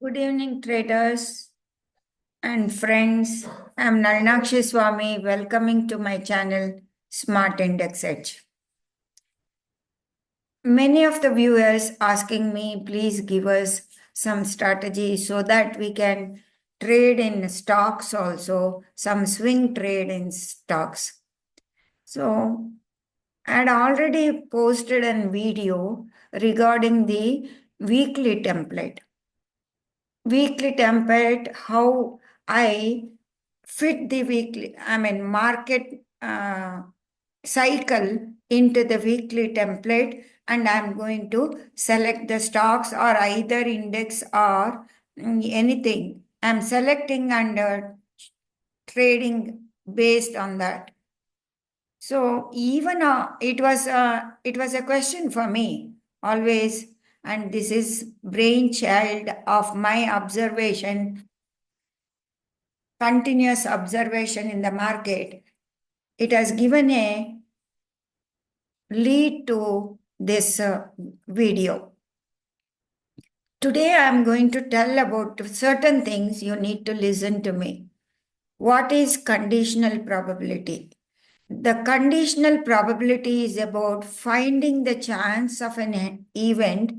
Good evening, traders and friends. I'm Nalnakshi Swami, welcoming to my channel Smart Index Edge. Many of the viewers asking me, please give us some strategy so that we can trade in stocks also, some swing trade in stocks. So, I had already posted a video regarding the weekly template. How I fit the market cycle into the weekly template, and I'm going to select the stocks or either index or anything. I'm selecting and trading based on that. So even it was a question for me always, and this is brainchild of my observation, continuous observation in the market. It has given a lead to this video. Today I am going to tell about certain things you need to listen to me. What is conditional probability? The conditional probability is about finding the chance of an event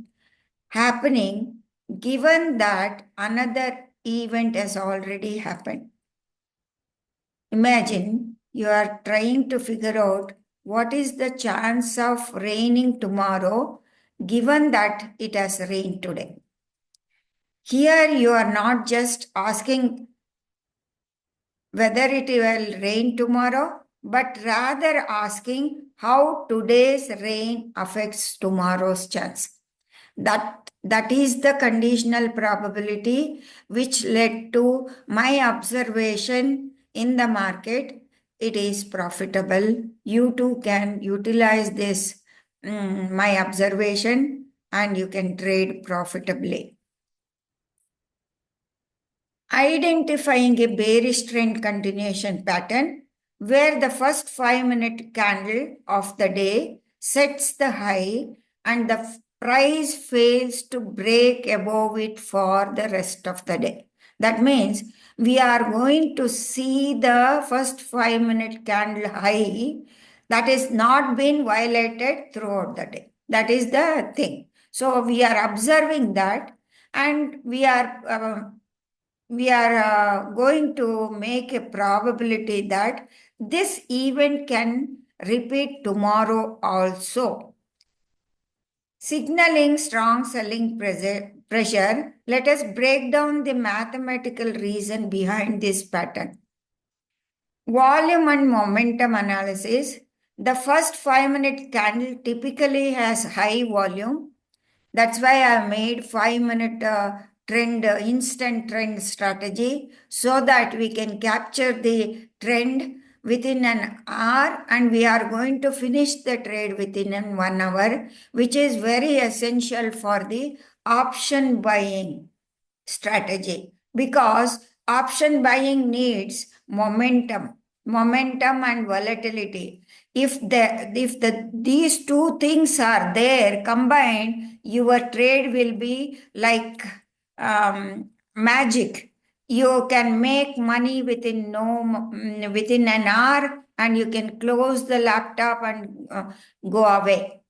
happening given that another event has already happened. Imagine you are trying to figure out what is the chance of raining tomorrow given that it has rained today. Here you are not just asking whether it will rain tomorrow, but rather asking how today's rain affects tomorrow's chance. That is the conditional probability which led to my observation in the market. It is profitable. You too can utilize this, my observation, and you can trade profitably. Identifying a bearish trend continuation pattern where the first 5-minute candle of the day sets the high and the price fails to break above it for the rest of the day. That means we are going to see the first 5-minute candle high that is not been violated throughout the day. That is the thing. So we are observing that, and we are going to make a probability that this event can repeat tomorrow also. Signaling strong selling pressure, let us break down the mathematical reason behind this pattern. Volume and momentum analysis. The first 5-minute candle typically has high volume. That's why I made 5-minute instant trend strategy so that we can capture the trend within an hour, and we are going to finish the trade within 1 hour, which is very essential for the option buying strategy, because option buying needs momentum and volatility. If these two things are there combined, your trade will be like magic. You can make money within an hour, and you can close the laptop and go away.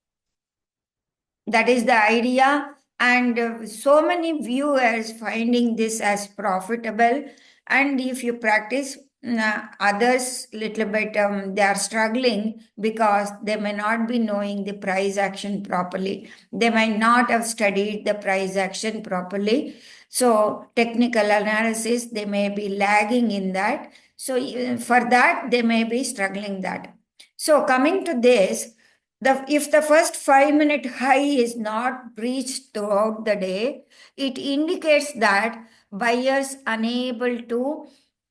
That is the idea. And so many viewers finding this as profitable. And if you practice, others little bit, they are struggling because they may not be knowing the price action properly. They might not have studied the price action properly. So technical analysis, they may be lagging in that. So for that, they may be struggling that. So coming to this, if the first 5-minute high is not breached throughout the day, it indicates that buyers unable to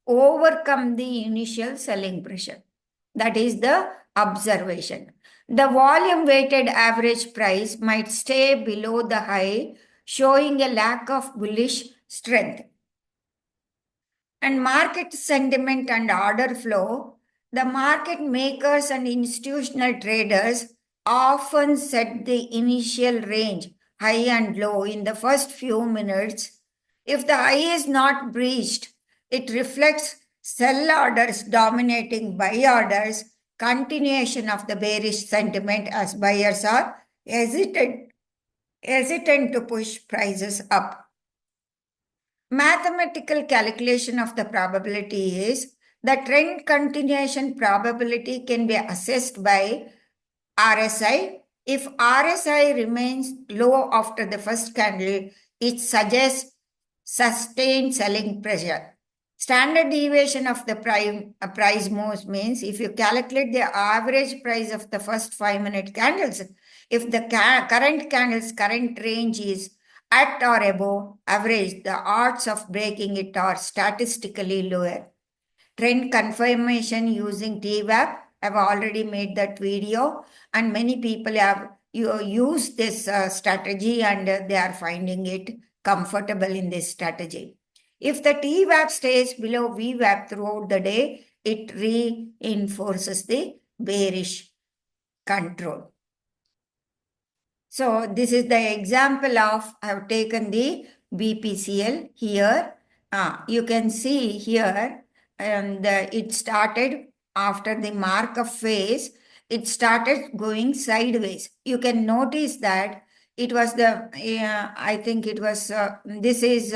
overcome the initial selling pressure. That is the observation. The volume weighted average price might stay below the high, showing a lack of bullish strength. And market sentiment and order flow, the market makers and institutional traders often set the initial range, high and low, in the first few minutes If the high is not breached, it reflects sell orders dominating buy orders, continuation of the bearish sentiment as buyers are hesitant to push prices up. Mathematical calculation of the probability is the trend continuation probability can be assessed by RSI. If RSI remains low after the first candle, it suggests sustained selling pressure. Standard deviation of the price moves means if you calculate the average price of the first 5-minute candles, if the current candle's current range is at or above average, the odds of breaking it are statistically lower. Trend confirmation using TWAP, I've already made that video, and many people have used this strategy and they are finding it comfortable in this strategy. If the TWAP stays below VWAP throughout the day, it reinforces the bearish control. So this is the example of, I have taken the BPCL here. You can see here, and it started after the mark-up phase, it started going sideways. You can notice that it was I think it was, this is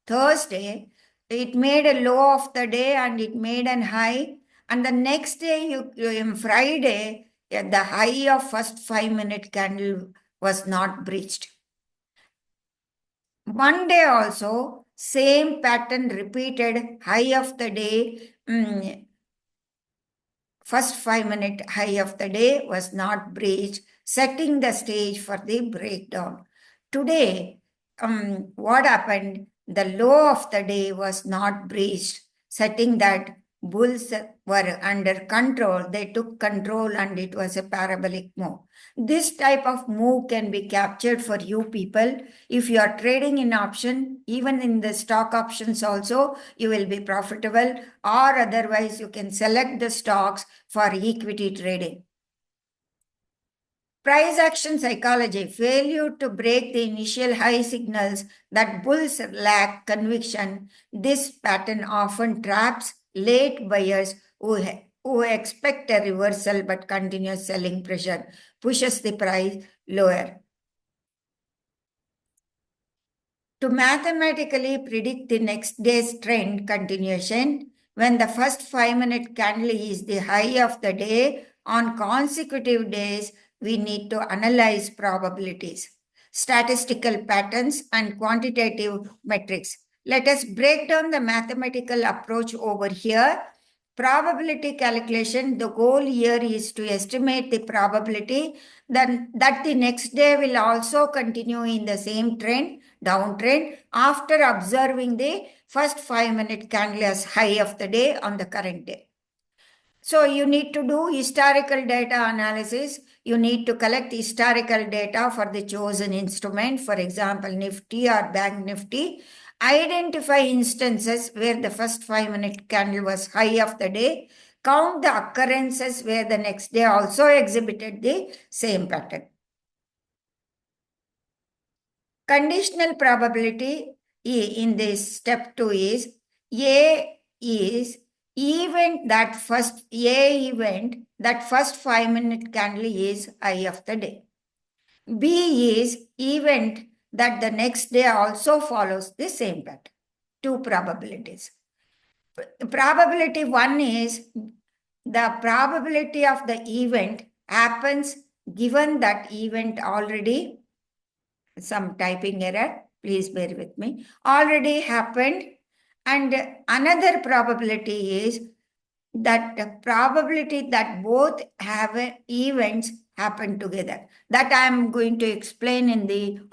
Thursday. It made a low of the day and it made an high. And the next day, Friday, the high of first 5-minute candle was not breached. One day also, same pattern repeated, high of the day, first 5-minute high of the day was not breached, setting the stage for the breakdown. Today, what happened? The low of the day was not breached, setting that bulls were under control. They took control and it was a parabolic move. This type of move can be captured for you people. If you are trading in option, even in the stock options also, you will be profitable, or otherwise you can select the stocks for equity trading. Price action psychology, failure to break the initial high signals that bulls lack conviction. This pattern often traps late buyers who expect a reversal but continuous selling pressure, pushes the price lower. To mathematically predict the next day's trend continuation, when the first 5-minute candle is the high of the day, on consecutive days, we need to analyze probabilities, statistical patterns, and quantitative metrics. Let us break down the mathematical approach over here. Probability calculation, the goal here is to estimate the probability that the next day will also continue in the same trend, downtrend, after observing the first 5-minute candle as high of the day on the current day. So you need to do historical data analysis. You need to collect historical data for the chosen instrument, for example, Nifty or Bank Nifty. Identify instances where the first 5-minute candle was high of the day. Count the occurrences where the next day also exhibited the same pattern. Conditional probability in this step 2 is A is event that first 5-minute candle is high of the day. B is event that the next day also follows the same pattern. 2 probabilities. Probability 1 is the probability of the event happens given that event already, some typing error, please bear with me, already happened. And another probability is that the probability that both have events happen together. That I am going to explain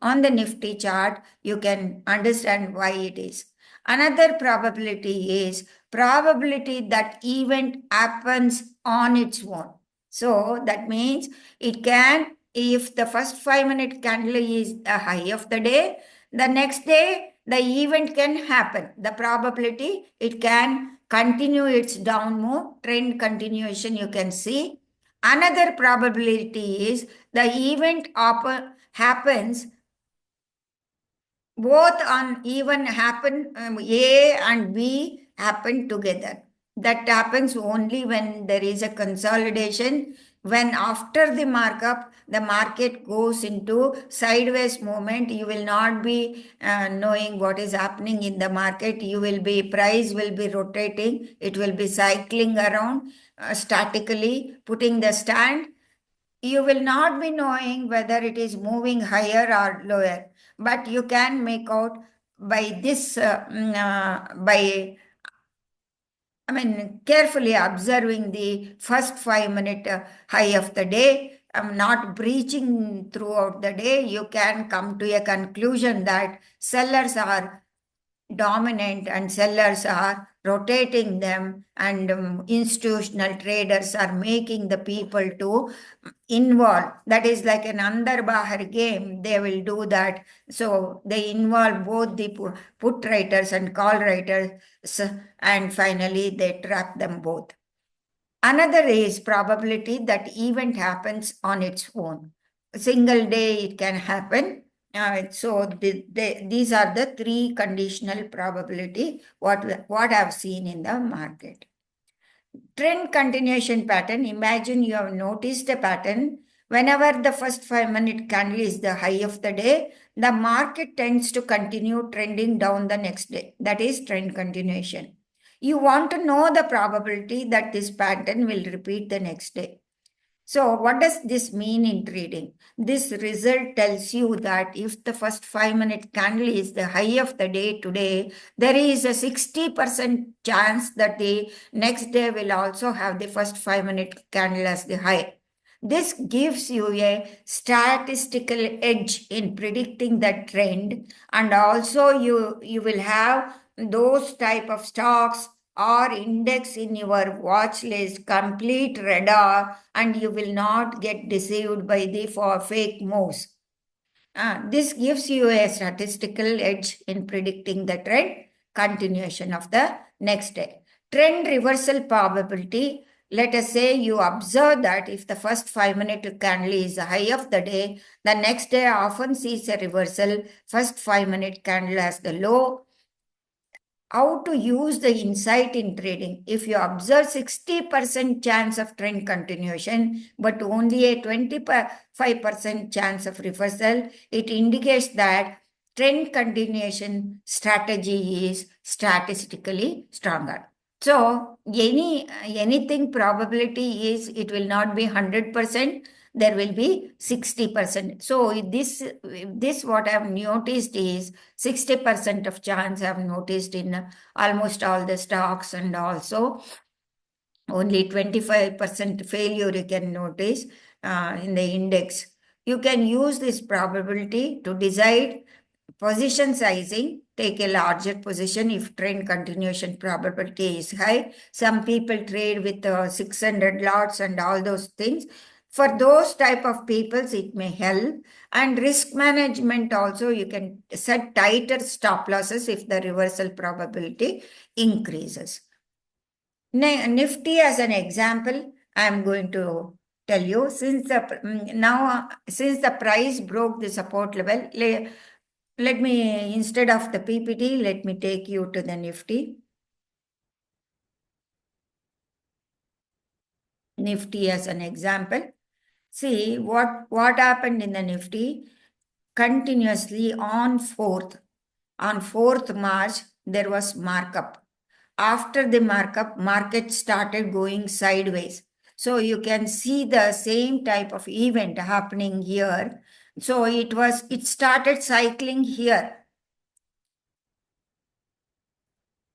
on the Nifty chart. You can understand why it is. Another probability is probability that event happens on its own. So that means it can, if the first 5-minute candle is the high of the day, the next day the event can happen. The probability it can continue its down move, trend continuation you can see. Another probability is the event happens both on even happen, A and B happen together. That happens only when there is a consolidation. When after the markup, the market goes into sideways movement, you will not be knowing what is happening in the market. You will be, price will be rotating. It will be cycling around statically, putting the stand. You will not be knowing whether it is moving higher or lower, but you can make out by this, by, I mean, carefully observing the first 5 minute high of the day, not breaching throughout the day, you can come to a conclusion that sellers are dominant and sellers are rotating them, and institutional traders are making the people to involve. That is like an under bahar game, they will do that. So they involve both the put writers and call writers, and finally they trap them both. Another is probability that event happens on its own. A single day it can happen. So these are the three conditional probability what I've seen in the market. Trend continuation pattern. Imagine you have noticed a pattern. Whenever the first 5 minute candle is the high of the day, the market tends to continue trending down the next day. That is trend continuation. You want to know the probability that this pattern will repeat the next day. So, what does this mean in trading? This result tells you that if the first 5 minute candle is the high of the day today, there is a 60% chance that the next day will also have the first 5 minute candle as the high. This gives you a statistical edge in predicting the trend, and also you will have those type of stocks or index in your watch list, complete radar, and you will not get deceived by the fake moves. This gives you a statistical edge in predicting the trend continuation of the next day. Trend reversal probability. Let us say you observe that if the first 5 minute candle is the high of the day, the next day often sees a reversal. First 5 minute candle as the low. How to use the insight in trading. If you observe 60% chance of trend continuation, but only a 25% chance of reversal, it indicates that trend continuation strategy is statistically stronger. So anything probability is, it will not be 100%, there will be 60%. So this what I've noticed is 60% of chance I've noticed in almost all the stocks, and also only 25% failure you can notice in the index. You can use this probability to decide position sizing. Take a larger position if trend continuation probability is high. Some people trade with 600 lots and all those things. For those type of peoples, it may help. And risk management also, you can set tighter stop losses if the reversal probability increases. Nifty as an example, I am going to tell you, since the price broke the support level, let me, instead of the PPT, let me take you to the Nifty. Nifty as an example. See what happened in the Nifty. Continuously on 4th March, there was markup. After the markup, market started going sideways. So you can see the same type of event happening here. So it started cycling here.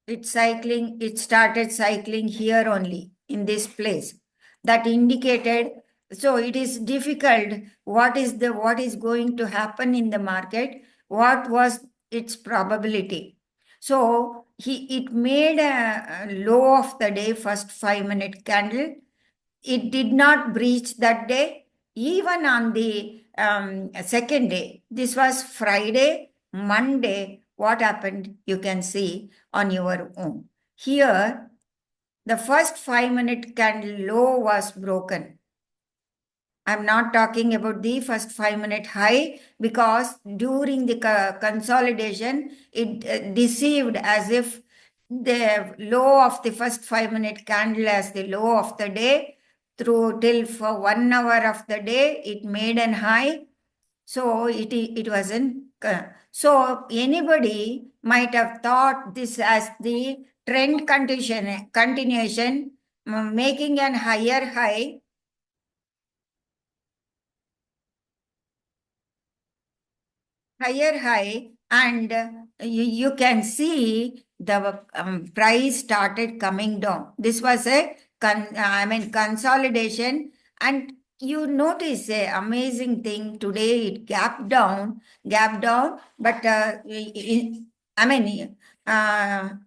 It started cycling here only in this place. That indicated, so it is difficult. What is going to happen in the market? What was its probability? So it made a low of the day, first 5 minute candle. It did not breach that day. Even on the second day, this was Friday, Monday, what happened, you can see on your own. Here, the first 5 minute candle low was broken. I'm not talking about the first 5 minute high, because during the consolidation, it deceived as if the low of the first 5 minute candle as the low of the day, through till for 1 hour of the day, it made an high. So it wasn't. So anybody might have thought this as the trend continuation, making an higher high. Higher high, and you can see the price started coming down. This was a consolidation, and you notice a amazing thing today. It gapped down, but I mean.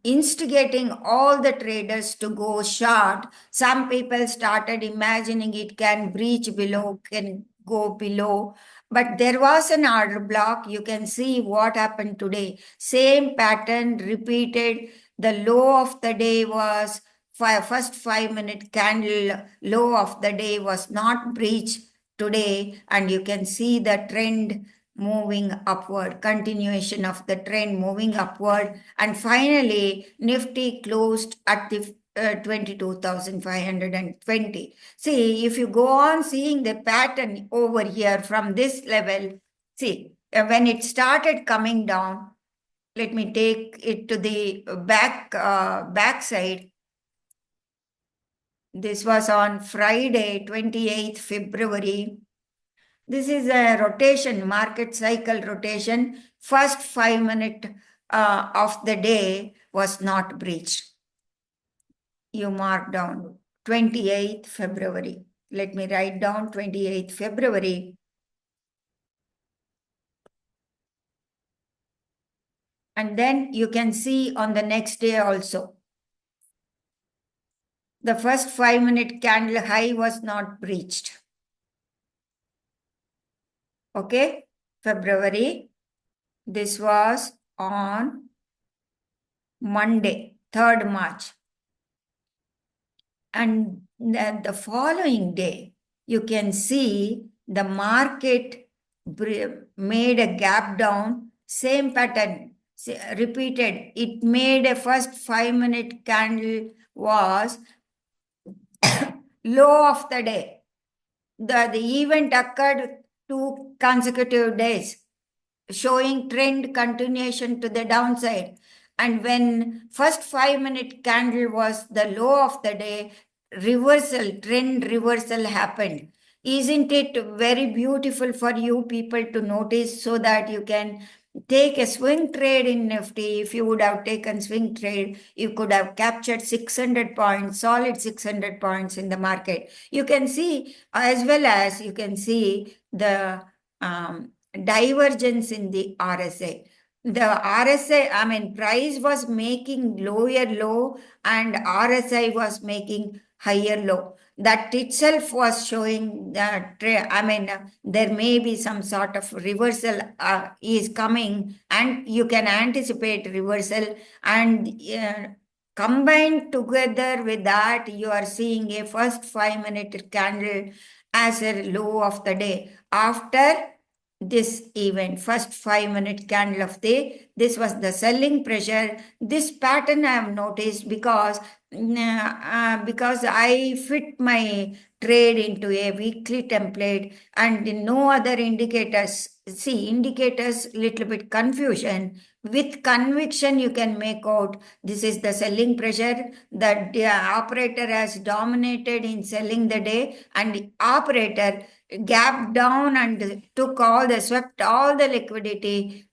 Instigating all the traders to go short. Some people started imagining it can breach below, can go below, but there was an order block. You can see what happened today. Same pattern repeated. The low of the day was first 5 minute candle low of the day was not breached today, and you can see the trend moving upward, continuation of the trend moving upward, and finally Nifty closed at the 22,520. See, if you go on seeing the pattern over here from this level, see, when it started coming down, let me take it to the back side. This was on Friday, 28th February. This is a rotation, market cycle rotation. First 5 minute of the day was not breached. You mark down 28th February. Let me write down 28th February. And then you can see on the next day also. The first 5 minute candle high was not breached. Okay, February. This was on Monday, 3rd March. And then the following day, you can see the market made a gap down, same pattern, repeated. It made a first 5 minute candle was low of the day. The event occurred 2 consecutive days, showing trend continuation to the downside. And when first 5 minute candle was the low of the day, trend reversal happened. Isn't it very beautiful for you people to notice, so that you can take a swing trade in Nifty? If you would have taken swing trade, you could have captured 600 points, solid 600 points in the market. You can see, as well as you can see the divergence in the RSI. The RSI, price was making lower low and RSI was making higher low. That itself was showing that, there may be some sort of reversal is coming, and you can anticipate reversal. And combined together with that, you are seeing a first 5 minute candle as a low of the day. After this event, first 5 minute candle of day, this was the selling pressure. This pattern I have noticed because I fit my trade into a weekly template, and no other indicators. See, indicators little bit confusion. With conviction, you can make out this is the selling pressure that the operator has dominated in selling the day, and the operator gapped down and swept all the liquidity,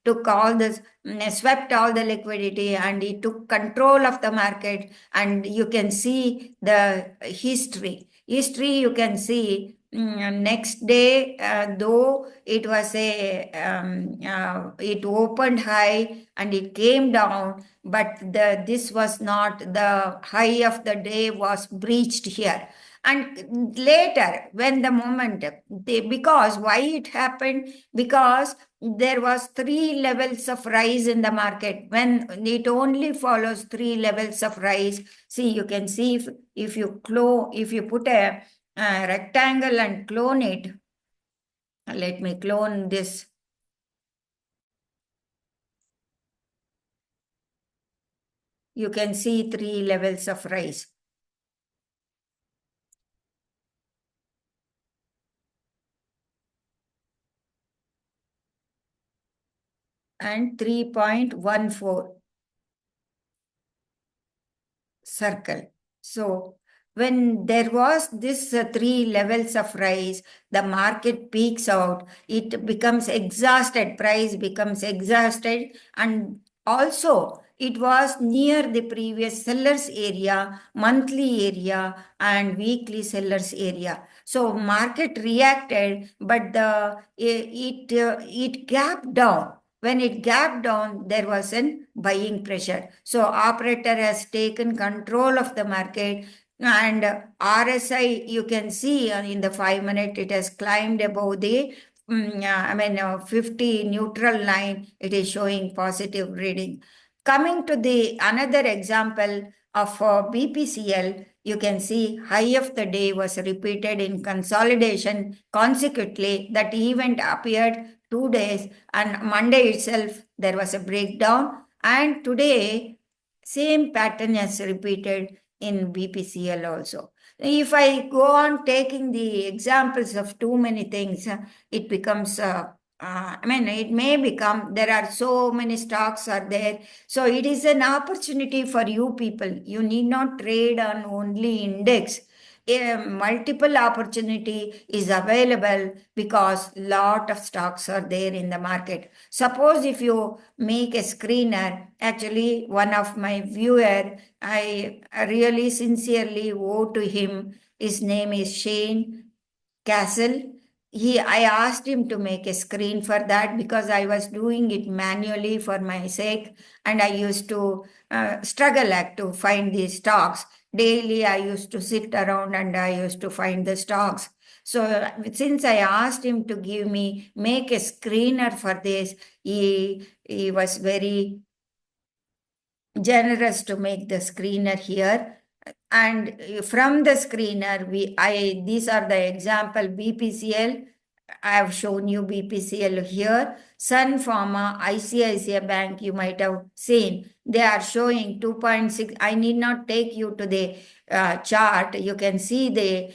swept all the liquidity, and he took control of the market. And you can see the history. You can see next day, though it was it opened high and it came down, but this was not the high of the day was breached here. And later, when the momentum, because why it happened? Because there was 3 levels of rise in the market. When it only follows 3 levels of rise, see, you can see if you put a rectangle and clone it, Let me clone this. You can see 3 levels of rise. And 3.14 circle. So when there was this 3 levels of rise, the market peaks out, it becomes exhausted, price becomes exhausted, and also it was near the previous sellers area, monthly area, and weekly sellers area. So market reacted, but it gapped down. When it gapped down, there was an buying pressure. So operator has taken control of the market, and RSI, you can see in the 5 minute, it has climbed above the 50 neutral line. It is showing positive reading. Coming to the another example of BPCL, you can see high of the day was repeated in consolidation consecutively. That event appeared 2 days, and Monday itself there was a breakdown, and today same pattern has repeated in BPCL also. If I go on taking the examples of too many things, it becomes it may become, there are so many stocks are there. So it is an opportunity for you people. You need not trade on only index. A multiple opportunity is available because lot of stocks are there in the market. Suppose if you make a screener, actually one of my viewer, I really sincerely owe to him. His name is Shane Castle. I asked him to make a screen for that because I was doing it manually for my sake, and I used to struggle to find these stocks. Daily I used to sit around and I used to find the stocks. So since I asked him to make a screener for this, he was very generous to make the screener here. And from the screener, these are the example BPCL. I have shown you BPCL here. Sun Pharma, ICICI Bank, you might have seen. They are showing 2.6. I need not take you to the chart. You can see the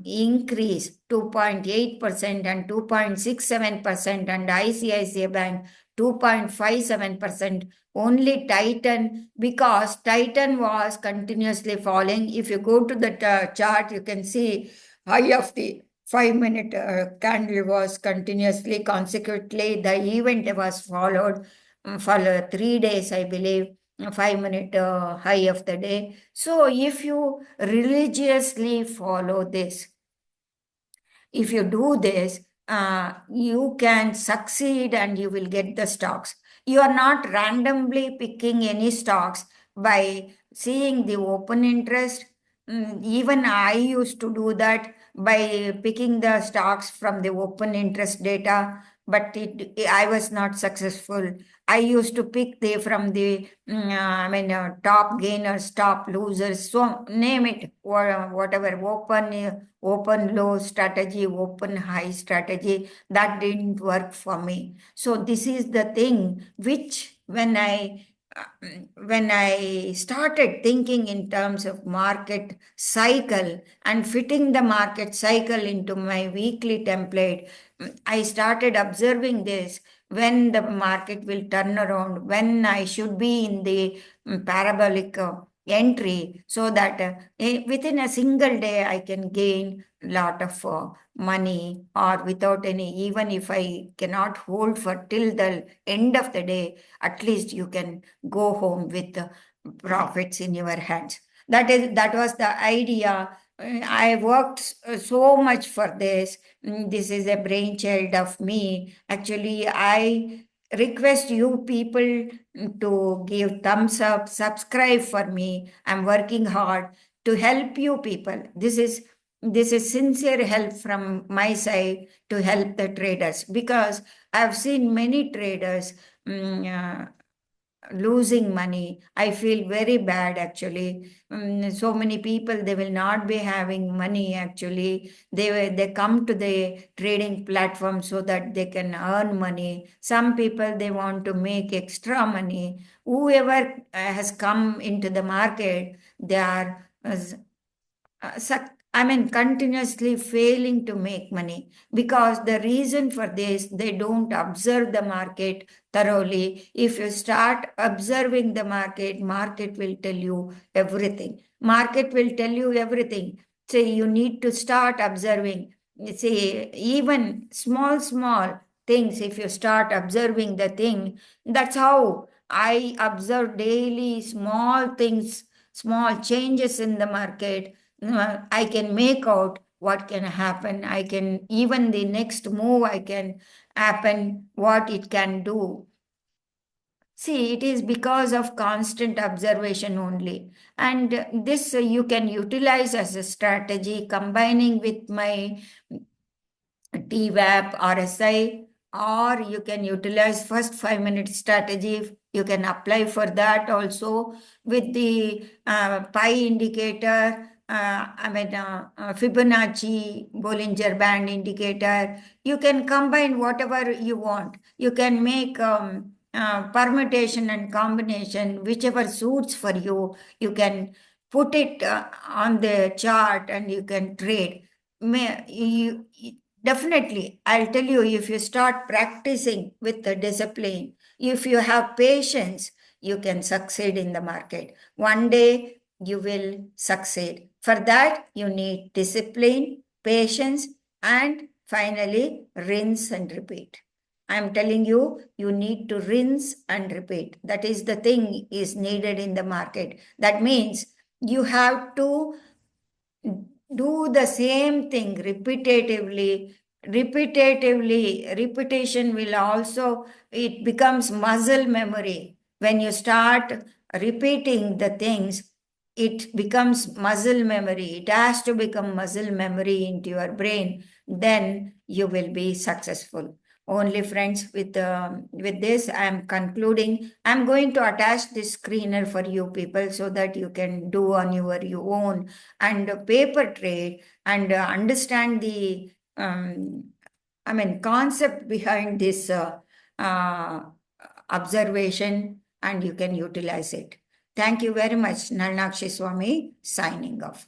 increase 2.8% and 2.67%, and ICICI Bank 2.57%. Only Titan, because Titan was continuously falling. If you go to the chart, you can see high of the 5 minute candle was continuously, consecutively. The event was followed for 3 days, I believe. 5 minute high of the day. So if you religiously follow this, if you do this, you can succeed and you will get the stocks. You are not randomly picking any stocks by seeing the open interest. Even I used to do that by picking the stocks from the open interest data, but I was not successful. I used to pick from the top gainers, top losers, so name it, or whatever, open low strategy, open high strategy. That didn't work for me. So this is the thing which when I started thinking in terms of market cycle and fitting the market cycle into my weekly template, I started observing this, when the market will turn around, when I should be in the parabolic entry, so that within a single day I can gain lot of money, or without any, even if I cannot hold for till the end of the day, at least you can go home with the profits in your hands. That was the idea. I worked so much for this. This is a brainchild of me. Actually, I request you people to give thumbs up, subscribe for me. I'm working hard to help you people. This is sincere help from my side to help the traders, because I've seen many traders losing money. I feel very bad actually. So many people, they will not be having money actually. They come to the trading platform so that they can earn money. Some people, they want to make extra money. Whoever has come into the market, they are continuously failing to make money, because the reason for this, they don't observe the market thoroughly. If you start observing the market, market will tell you everything. Market will tell you everything. Say you need to start observing. Say even small things, if you start observing the thing, that's how I observe daily small things, small changes in the market. I can make out what can happen. I can, even the next move I can happen, what it can do. See, it is because of constant observation only. And this you can utilize as a strategy, combining with my TWAP, RSI, or you can utilize first 5 minute strategy. You can apply for that also with the pi indicator. Fibonacci, Bollinger Band indicator. You can combine whatever you want. You can make permutation and combination, whichever suits for you. You can put it on the chart and you can trade. Definitely, I'll tell you, if you start practicing with the discipline, if you have patience, you can succeed in the market. One day you will succeed. For that, you need discipline, patience, and finally, rinse and repeat. I'm telling you, you need to rinse and repeat. That is the thing is needed in the market. That means you have to do the same thing repetitively. Repetition will also, it becomes muscle memory. When you start repeating the things, it becomes muscle memory. It has to become muscle memory into your brain. Then you will be successful. Only friends, with this I am concluding. I'm going to attach this screener for you people so that you can do on your own and paper trade and understand the concept behind this uh, observation, and you can utilize it. Thank you very much. Nalnakshi Swami signing off.